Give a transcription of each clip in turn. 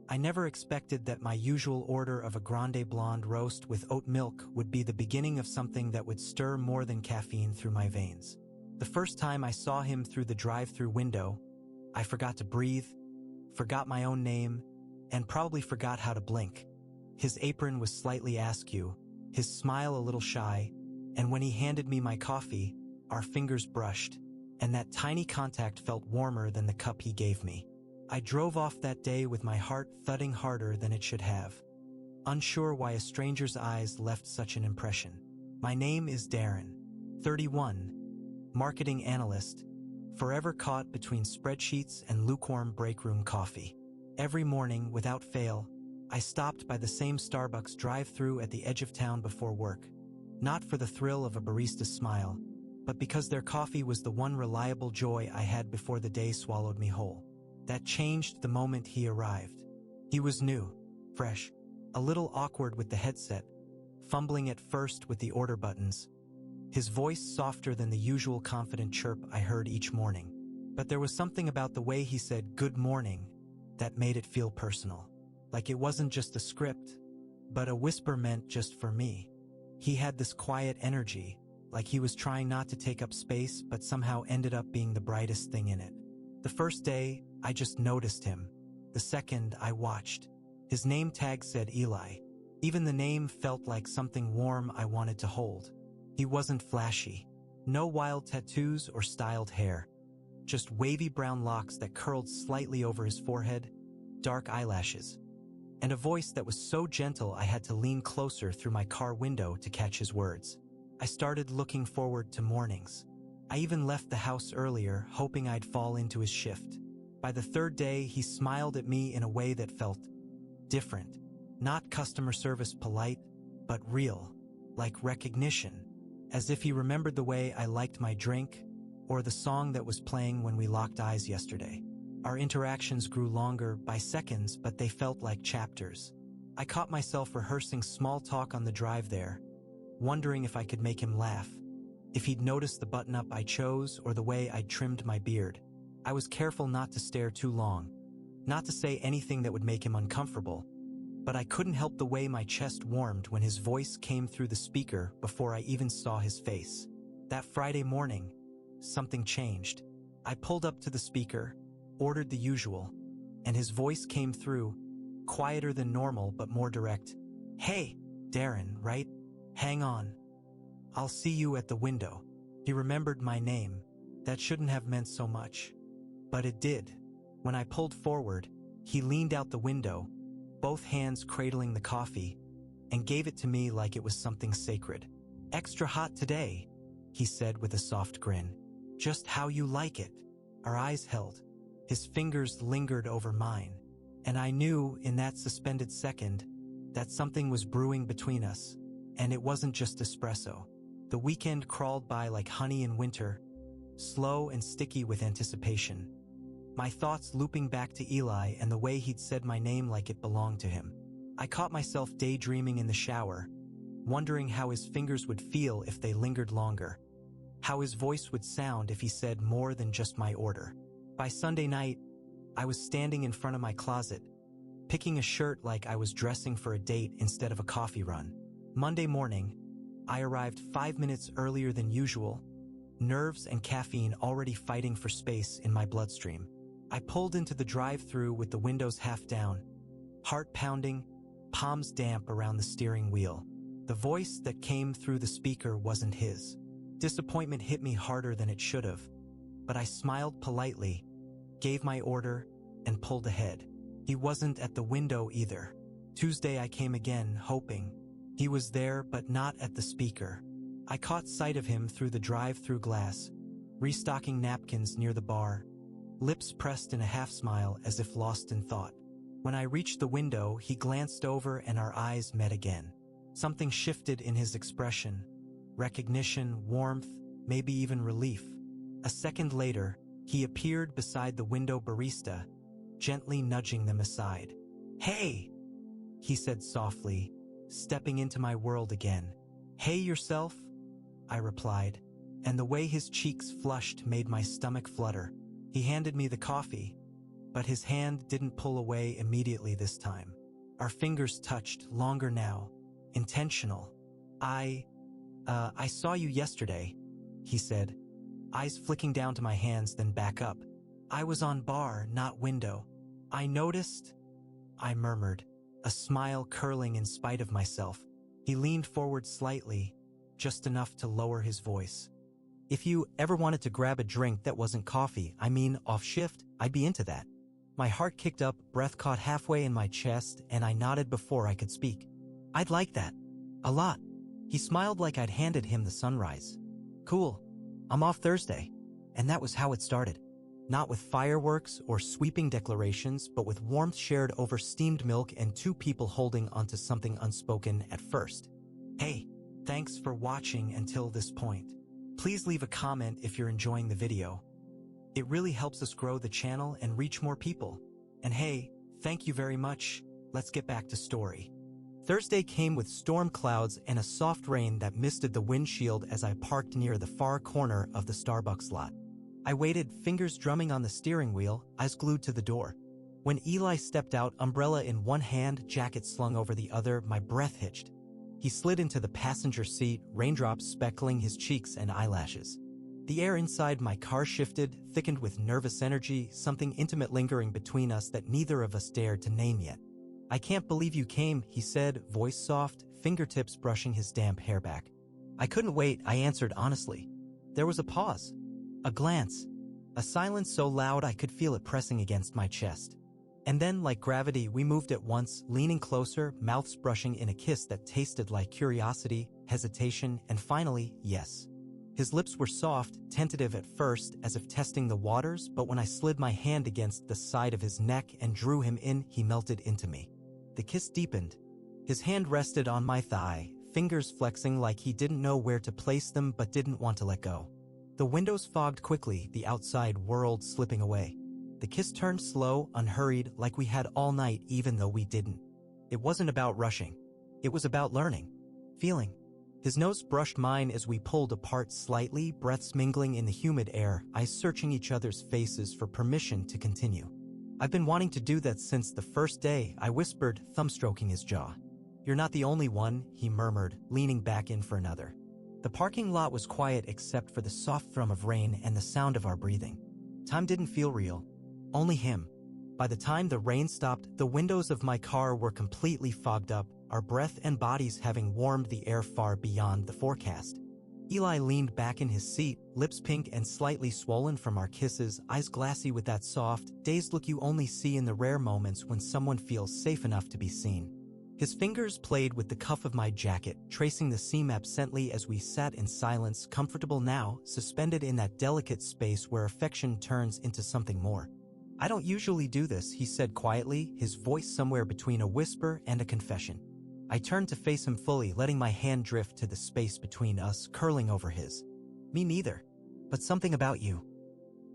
I never expected that my usual order of a grande blonde roast with oat milk would be the beginning of something that would stir more than caffeine through my veins. The first time I saw him through the drive-thru window, I forgot to breathe, forgot my own name, and probably forgot how to blink. His apron was slightly askew, his smile a little shy, and when he handed me my coffee, our fingers brushed, and that tiny contact felt warmer than the cup he gave me. I drove off that day with my heart thudding harder than it should have, unsure why a stranger's eyes left such an impression. My name is Darren, 31, marketing analyst, forever caught between spreadsheets and lukewarm break-room coffee. Every morning, without fail, I stopped by the same Starbucks drive-thru at the edge of town before work, not for the thrill of a barista's smile, but because their coffee was the one reliable joy I had before the day swallowed me whole. That changed the moment he arrived. He was new, fresh, a little awkward with the headset, fumbling at first with the order buttons, his voice softer than the usual confident chirp I heard each morning. But there was something about the way he said good morning that made it feel personal. Like it wasn't just a script, but a whisper meant just for me. He had this quiet energy, like he was trying not to take up space but somehow ended up being the brightest thing in it. The first day, I just noticed him. The second, I watched. His name tag said Eli. Even the name felt like something warm I wanted to hold. He wasn't flashy. No wild tattoos or styled hair. Just wavy brown locks that curled slightly over his forehead, dark eyelashes, and a voice that was so gentle I had to lean closer through my car window to catch his words. I started looking forward to mornings. I even left the house earlier, hoping I'd fall into his shift. By the third day, he smiled at me in a way that felt different. Not customer service polite, but real, like recognition, as if he remembered the way I liked my drink or the song that was playing when we locked eyes yesterday. Our interactions grew longer by seconds, but they felt like chapters. I caught myself rehearsing small talk on the drive there, wondering if I could make him laugh, if he'd noticed the button-up I chose or the way I'd trimmed my beard. I was careful not to stare too long, not to say anything that would make him uncomfortable, but I couldn't help the way my chest warmed when his voice came through the speaker before I even saw his face. That Friday morning, something changed. I pulled up to the speaker, ordered the usual, and his voice came through, quieter than normal but more direct. "Hey, Darren, right? Hang on. I'll see you at the window." He remembered my name. That shouldn't have meant so much. But it did. When I pulled forward, he leaned out the window, both hands cradling the coffee, and gave it to me like it was something sacred. "Extra hot today," he said with a soft grin. "Just how you like it." Our eyes held. His fingers lingered over mine, and I knew in that suspended second that something was brewing between us, and it wasn't just espresso. The weekend crawled by like honey in winter, slow and sticky with anticipation. My thoughts looping back to Eli and the way he'd said my name like it belonged to him. I caught myself daydreaming in the shower, wondering how his fingers would feel if they lingered longer, how his voice would sound if he said more than just my order. By Sunday night, I was standing in front of my closet, picking a shirt like I was dressing for a date instead of a coffee run. Monday morning, I arrived 5 minutes earlier than usual, nerves and caffeine already fighting for space in my bloodstream. I pulled into the drive-thru with the windows half down, heart pounding, palms damp around the steering wheel. The voice that came through the speaker wasn't his. Disappointment hit me harder than it should have, but I smiled politely, gave my order, and pulled ahead. He wasn't at the window either. Tuesday I came again, hoping. He was there, but not at the speaker. I caught sight of him through the drive-thru glass, restocking napkins near the bar, lips pressed in a half-smile as if lost in thought. When I reached the window, he glanced over and our eyes met again. Something shifted in his expression. Recognition, warmth, maybe even relief. A second later, he appeared beside the window barista, gently nudging them aside. "Hey," he said softly, stepping into my world again. "Hey yourself," I replied, and the way his cheeks flushed made my stomach flutter. He handed me the coffee, but his hand didn't pull away immediately this time. Our fingers touched, longer now. Intentional. I saw you yesterday, he said, eyes flicking down to my hands then back up. I was on bar, not window. I noticed, I murmured, a smile curling in spite of myself. He leaned forward slightly, just enough to lower his voice. If you ever wanted to grab a drink that wasn't coffee, off shift, I'd be into that. My heart kicked up, breath caught halfway in my chest, and I nodded before I could speak. I'd like that. A lot. He smiled like I'd handed him the sunrise. Cool. I'm off Thursday. And that was how it started. Not with fireworks or sweeping declarations, but with warmth shared over steamed milk and two people holding onto something unspoken at first. Hey, thanks for watching until this point. Please leave a comment if you're enjoying the video. It really helps us grow the channel and reach more people. And hey, thank you very much. Let's get back to story. Thursday came with storm clouds and a soft rain that misted the windshield as I parked near the far corner of the Starbucks lot. I waited, fingers drumming on the steering wheel, eyes glued to the door. When Eli stepped out, umbrella in one hand, jacket slung over the other, my breath hitched. He slid into the passenger seat, raindrops speckling his cheeks and eyelashes. The air inside my car shifted, thickened with nervous energy, something intimate lingering between us that neither of us dared to name yet. I can't believe you came, he said, voice soft, fingertips brushing his damp hair back. I couldn't wait, I answered honestly. There was a pause. A glance. A silence so loud I could feel it pressing against my chest. And then, like gravity, we moved at once, leaning closer, mouths brushing in a kiss that tasted like curiosity, hesitation, and finally, yes. His lips were soft, tentative at first, as if testing the waters, but when I slid my hand against the side of his neck and drew him in, he melted into me. The kiss deepened. His hand rested on my thigh, fingers flexing like he didn't know where to place them but didn't want to let go. The windows fogged quickly, the outside world slipping away. The kiss turned slow, unhurried, like we had all night even though we didn't. It wasn't about rushing. It was about learning. Feeling. His nose brushed mine as we pulled apart slightly, breaths mingling in the humid air, eyes searching each other's faces for permission to continue. I've been wanting to do that since the first day, I whispered, thumb-stroking his jaw. You're not the only one, he murmured, leaning back in for another. The parking lot was quiet except for the soft thrum of rain and the sound of our breathing. Time didn't feel real. Only him. By the time the rain stopped, the windows of my car were completely fogged up, our breath and bodies having warmed the air far beyond the forecast. Eli leaned back in his seat, lips pink and slightly swollen from our kisses, eyes glassy with that soft, dazed look you only see in the rare moments when someone feels safe enough to be seen. His fingers played with the cuff of my jacket, tracing the seam absently as we sat in silence, comfortable now, suspended in that delicate space where affection turns into something more. I don't usually do this, he said quietly, his voice somewhere between a whisper and a confession. I turned to face him fully, letting my hand drift to the space between us, curling over his. Me neither. But something about you.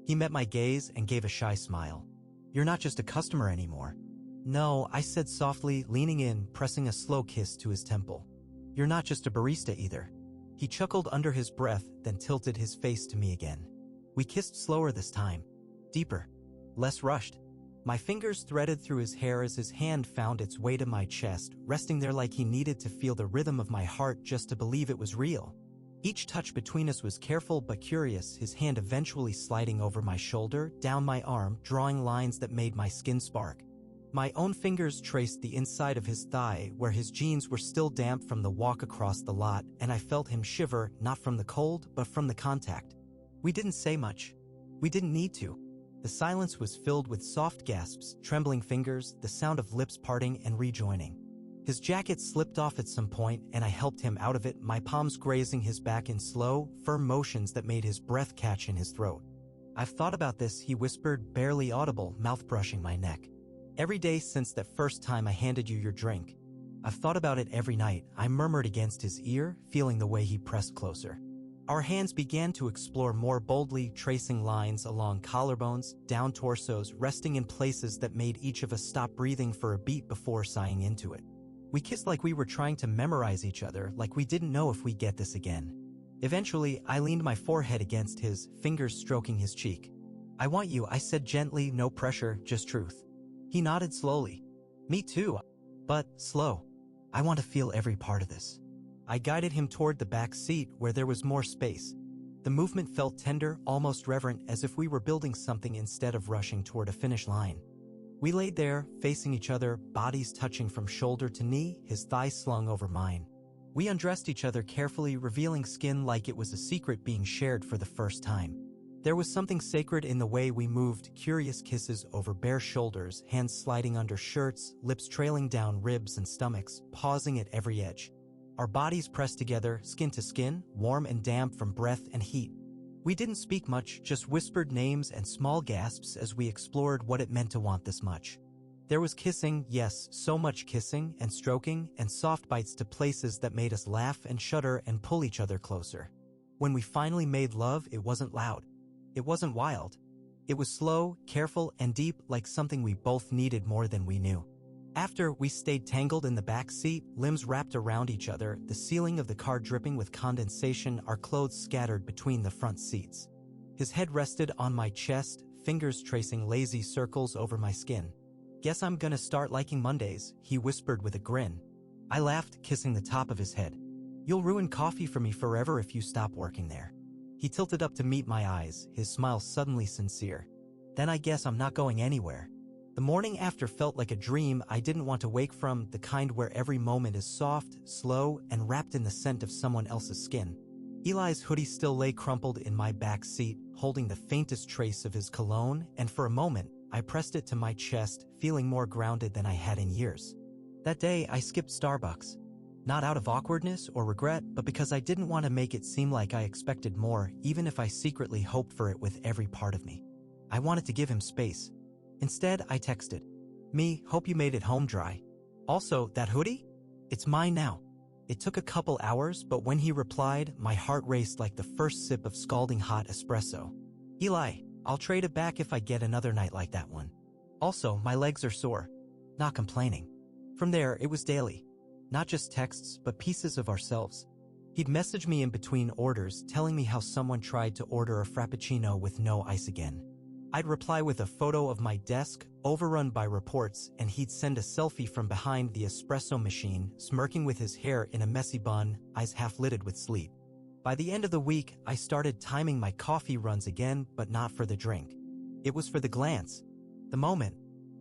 He met my gaze and gave a shy smile. You're not just a customer anymore. No, I said softly, leaning in, pressing a slow kiss to his temple. You're not just a barista either. He chuckled under his breath, then tilted his face to me again. We kissed slower this time. Deeper. Less rushed. My fingers threaded through his hair as his hand found its way to my chest, resting there like he needed to feel the rhythm of my heart just to believe it was real. Each touch between us was careful but curious, his hand eventually sliding over my shoulder, down my arm, drawing lines that made my skin spark. My own fingers traced the inside of his thigh, where his jeans were still damp from the walk across the lot, and I felt him shiver, not from the cold, but from the contact. We didn't say much. We didn't need to. The silence was filled with soft gasps, trembling fingers, the sound of lips parting and rejoining. His jacket slipped off at some point, and I helped him out of it, my palms grazing his back in slow, firm motions that made his breath catch in his throat. I've thought about this, he whispered, barely audible, mouth brushing my neck. Every day since that first time I handed you your drink. I've thought about it every night, I murmured against his ear, feeling the way he pressed closer. Our hands began to explore more boldly, tracing lines along collarbones, down torsos, resting in places that made each of us stop breathing for a beat before sighing into it. We kissed like we were trying to memorize each other, like we didn't know if we'd get this again. Eventually, I leaned my forehead against his, fingers stroking his cheek. I want you, I said gently, no pressure, just truth. He nodded slowly. Me too, but slow. I want to feel every part of this. I guided him toward the back seat where there was more space. The movement felt tender, almost reverent, as if we were building something instead of rushing toward a finish line. We laid there, facing each other, bodies touching from shoulder to knee, his thighs slung over mine. We undressed each other carefully, revealing skin like it was a secret being shared for the first time. There was something sacred in the way we moved, curious kisses over bare shoulders, hands sliding under shirts, lips trailing down ribs and stomachs, pausing at every edge. Our bodies pressed together, skin to skin, warm and damp from breath and heat. We didn't speak much, just whispered names and small gasps as we explored what it meant to want this much. There was kissing, yes, so much kissing and stroking and soft bites to places that made us laugh and shudder and pull each other closer. When we finally made love, it wasn't loud. It wasn't wild. It was slow, careful, and deep, like something we both needed more than we knew. After, we stayed tangled in the back seat, limbs wrapped around each other, the ceiling of the car dripping with condensation, our clothes scattered between the front seats. His head rested on my chest, fingers tracing lazy circles over my skin. Guess I'm gonna start liking Mondays, he whispered with a grin. I laughed, kissing the top of his head. You'll ruin coffee for me forever if you stop working there. He tilted up to meet my eyes, his smile suddenly sincere. Then I guess I'm not going anywhere. The morning after felt like a dream I didn't want to wake from, the kind where every moment is soft, slow, and wrapped in the scent of someone else's skin. Eli's hoodie still lay crumpled in my back seat, holding the faintest trace of his cologne, and for a moment, I pressed it to my chest, feeling more grounded than I had in years. That day, I skipped Starbucks. Not out of awkwardness or regret, but because I didn't want to make it seem like I expected more, even if I secretly hoped for it with every part of me. I wanted to give him space. Instead, I texted, "Me, hope you made it home dry. Also, that hoodie? It's mine now." It took a couple hours, but when he replied, my heart raced like the first sip of scalding hot espresso. "Eli, I'll trade it back if I get another night like that one. Also, my legs are sore." Not complaining. From there, it was daily. Not just texts, but pieces of ourselves. He'd message me in between orders, telling me how someone tried to order a frappuccino with no ice again. I'd reply with a photo of my desk, overrun by reports, and he'd send a selfie from behind the espresso machine, smirking with his hair in a messy bun, eyes half-lidded with sleep. By the end of the week, I started timing my coffee runs again, but not for the drink. It was for the glance. The moment.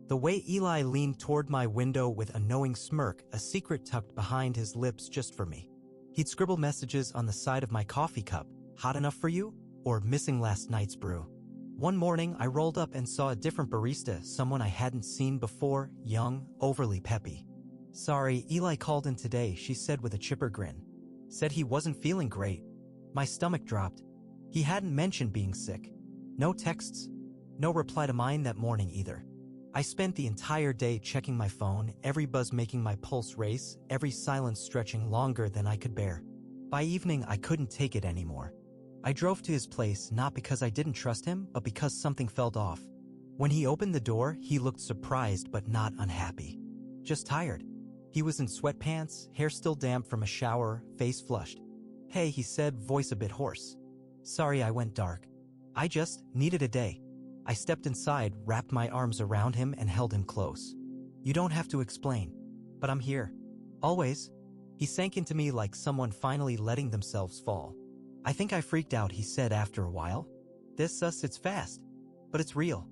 The way Eli leaned toward my window with a knowing smirk, a secret tucked behind his lips just for me. He'd scribble messages on the side of my coffee cup, "Hot enough for you?" or "Missing last night's brew." One morning, I rolled up and saw a different barista, someone I hadn't seen before, young, overly peppy. "Sorry, Eli called in today," she said with a chipper grin. Said he wasn't feeling great. My stomach dropped. He hadn't mentioned being sick. No texts. No reply to mine that morning either. I spent the entire day checking my phone, every buzz making my pulse race, every silence stretching longer than I could bear. By evening, I couldn't take it anymore. I drove to his place not because I didn't trust him, but because something felt off. When he opened the door, he looked surprised but not unhappy. Just tired. He was in sweatpants, hair still damp from a shower, face flushed. "Hey," he said, voice a bit hoarse. "Sorry I went dark. I just needed a day." I stepped inside, wrapped my arms around him and held him close. "You don't have to explain. But I'm here. Always." He sank into me like someone finally letting themselves fall. "I think I freaked out," he said after a while. It's fast. But it's real.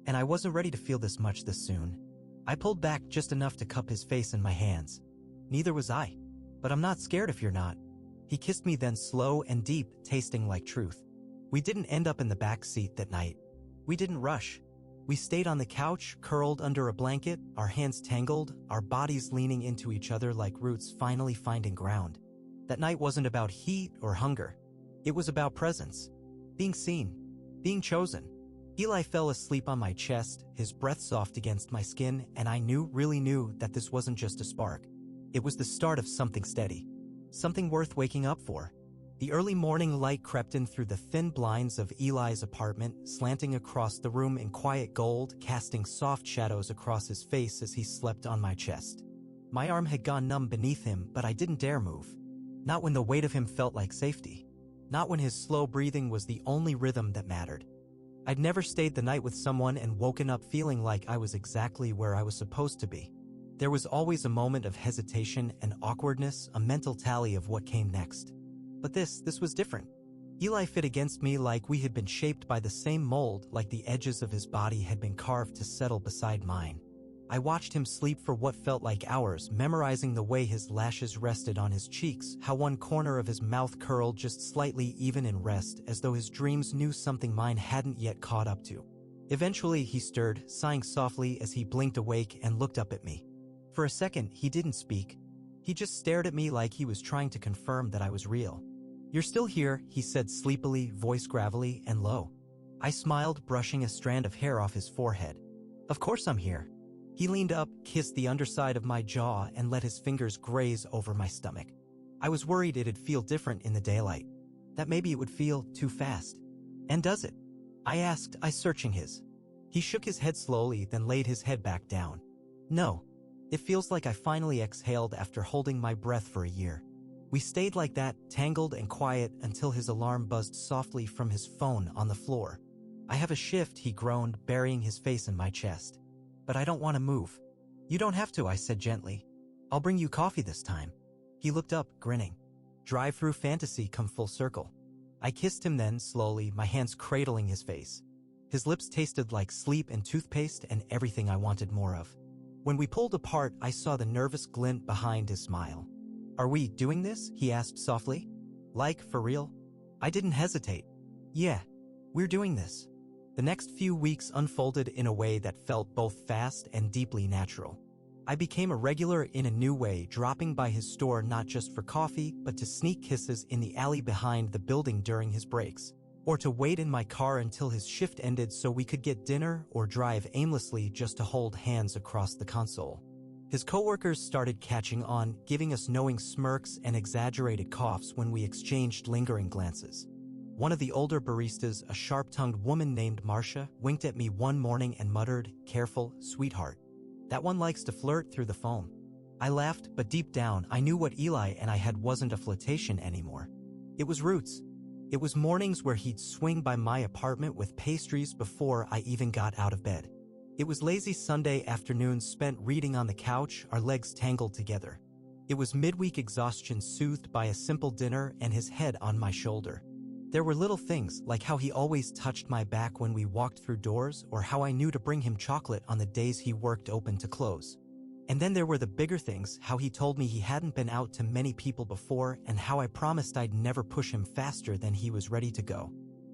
And I wasn't ready to feel this much this soon." I pulled back just enough to cup his face in my hands. "Neither was I. But I'm not scared if you're not." He kissed me then slow and deep, tasting like truth. We didn't end up in the back seat that night. We didn't rush. We stayed on the couch, curled under a blanket, our hands tangled, our bodies leaning into each other like roots finally finding ground. That night wasn't about heat or hunger. It was about presence. Being seen. Being chosen. Eli fell asleep on my chest, his breath soft against my skin, and I really knew that this wasn't just a spark. It was the start of something steady. Something worth waking up for. The early morning light crept in through the thin blinds of Eli's apartment, slanting across the room in quiet gold, casting soft shadows across his face as he slept on my chest. My arm had gone numb beneath him, but I didn't dare move. Not when the weight of him felt like safety. Not when his slow breathing was the only rhythm that mattered. I'd never stayed the night with someone and woken up feeling like I was exactly where I was supposed to be. There was always a moment of hesitation and awkwardness, a mental tally of what came next. But this was different. Eli fit against me like we had been shaped by the same mold, like the edges of his body had been carved to settle beside mine. I watched him sleep for what felt like hours, memorizing the way his lashes rested on his cheeks, how one corner of his mouth curled just slightly even in rest, as though his dreams knew something mine hadn't yet caught up to. Eventually he stirred, sighing softly as he blinked awake and looked up at me. For a second, he didn't speak. He just stared at me like he was trying to confirm that I was real. "You're still here," he said sleepily, voice gravelly and low. I smiled, brushing a strand of hair off his forehead. "Of course I'm here." He leaned up, kissed the underside of my jaw, and let his fingers graze over my stomach. I was worried it'd feel different in the daylight. That maybe it would feel too fast. "And does it?" I asked, eyes searching his. He shook his head slowly, then laid his head back down. "No. It feels like I finally exhaled after holding my breath for a year." We stayed like that, tangled and quiet, until his alarm buzzed softly from his phone on the floor. "I have a shift," he groaned, burying his face in my chest. "But I don't want to move." "You don't have to," I said gently. "I'll bring you coffee this time." He looked up, grinning. Drive-through fantasy come full circle. I kissed him then, slowly, my hands cradling his face. His lips tasted like sleep and toothpaste and everything I wanted more of. When we pulled apart, I saw the nervous glint behind his smile. "Are we doing this?" he asked softly. "Like, for real?" I didn't hesitate. "Yeah, we're doing this." The next few weeks unfolded in a way that felt both fast and deeply natural. I became a regular in a new way, dropping by his store not just for coffee, but to sneak kisses in the alley behind the building during his breaks, or to wait in my car until his shift ended so we could get dinner or drive aimlessly just to hold hands across the console. His coworkers started catching on, giving us knowing smirks and exaggerated coughs when we exchanged lingering glances. One of the older baristas, a sharp-tongued woman named Marcia, winked at me one morning and muttered, "Careful, sweetheart. That one likes to flirt through the phone." I laughed, but deep down, I knew what Eli and I had wasn't a flirtation anymore. It was roots. It was mornings where he'd swing by my apartment with pastries before I even got out of bed. It was lazy Sunday afternoons spent reading on the couch, our legs tangled together. It was midweek exhaustion soothed by a simple dinner and his head on my shoulder. There were little things, like how he always touched my back when we walked through doors, or how I knew to bring him chocolate on the days he worked open to close. And then there were the bigger things, how he told me he hadn't been out to many people before, and how I promised I'd never push him faster than he was ready to go.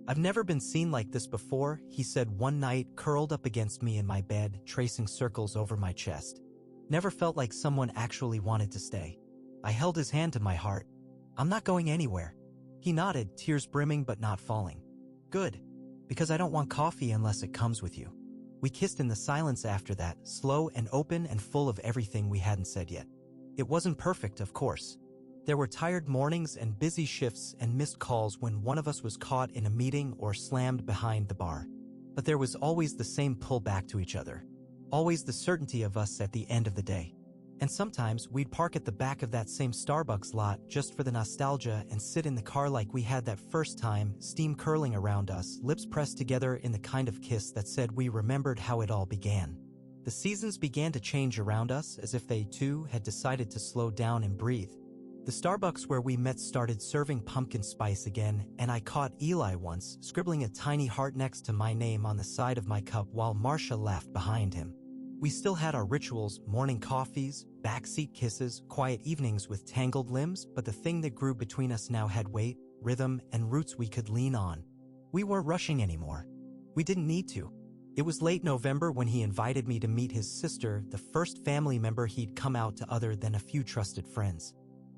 "I've never been seen like this before," he said one night, curled up against me in my bed, tracing circles over my chest. "Never felt like someone actually wanted to stay." I held his hand to my heart. "I'm not going anywhere." He nodded, tears brimming but not falling. "Good. Because I don't want coffee unless it comes with you." We kissed in the silence after that, slow and open and full of everything we hadn't said yet. It wasn't perfect, of course. There were tired mornings and busy shifts and missed calls when one of us was caught in a meeting or slammed behind the bar. But there was always the same pull back to each other. Always the certainty of us at the end of the day. And sometimes we'd park at the back of that same Starbucks lot just for the nostalgia and sit in the car like we had that first time, steam curling around us, lips pressed together in the kind of kiss that said we remembered how it all began. The seasons began to change around us as if they, too, had decided to slow down and breathe. The Starbucks where we met started serving pumpkin spice again, and I caught Eli once, scribbling a tiny heart next to my name on the side of my cup while Marcia laughed behind him. We still had our rituals, morning coffees, backseat kisses, quiet evenings with tangled limbs, but the thing that grew between us now had weight, rhythm, and roots we could lean on. We weren't rushing anymore. We didn't need to. It was late November when he invited me to meet his sister, the first family member he'd come out to other than a few trusted friends.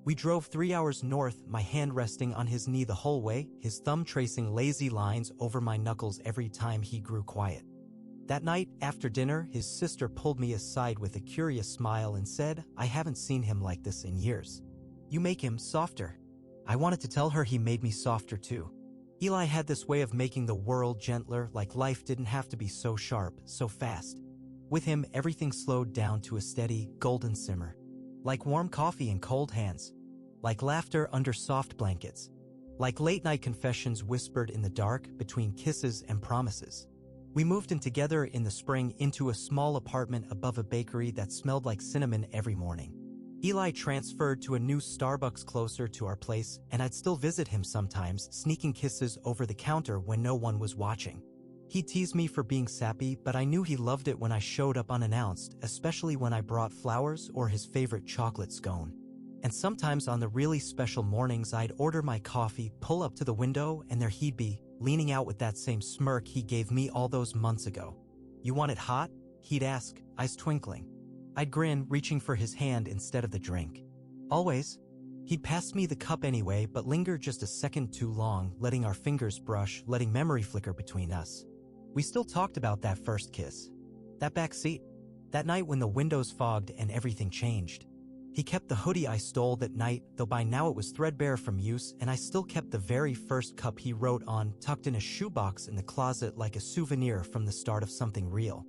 We drove 3 hours north, my hand resting on his knee the whole way, his thumb tracing lazy lines over my knuckles every time he grew quiet. That night, after dinner, his sister pulled me aside with a curious smile and said, "I haven't seen him like this in years. You make him softer." I wanted to tell her he made me softer too. Eli had this way of making the world gentler, like life didn't have to be so sharp, so fast. With him, everything slowed down to a steady, golden simmer. Like warm coffee in cold hands. Like laughter under soft blankets. like late-night confessions whispered in the dark between kisses and promises. We moved in together in the spring into a small apartment above a bakery that smelled like cinnamon every morning. Eli transferred to a new Starbucks closer to our place, and I'd still visit him sometimes, sneaking kisses over the counter when no one was watching. He teased me for being sappy, but I knew he loved it when I showed up unannounced, especially when I brought flowers or his favorite chocolate scone. And sometimes on the really special mornings I'd order my coffee, pull up to the window, and there he'd be, leaning out with that same smirk he gave me all those months ago. "You want it hot?" he'd ask, eyes twinkling. I'd grin, reaching for his hand instead of the drink. Always. He'd pass me the cup anyway, but linger just a second too long, letting our fingers brush, letting memory flicker between us. We still talked about that first kiss. That back seat. That night when the windows fogged and everything changed. He kept the hoodie I stole that night, though by now it was threadbare from use, and I still kept the very first cup he wrote on, tucked in a shoebox in the closet like a souvenir from the start of something real.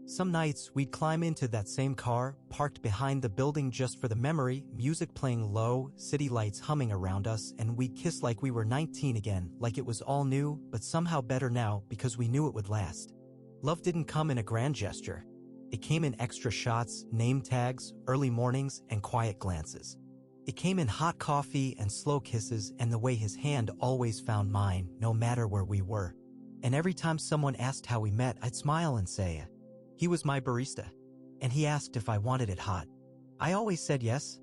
Some nights, we'd climb into that same car, parked behind the building just for the memory, music playing low, city lights humming around us, and we'd kiss like we were 19 again, like it was all new, but somehow better now because we knew it would last. Love didn't come in a grand gesture. It came in extra shots, name tags, early mornings, and quiet glances. It came in hot coffee and slow kisses and the way his hand always found mine, no matter where we were. And every time someone asked how we met, I'd smile and say, "He was my barista." And he asked if I wanted it hot. I always said yes.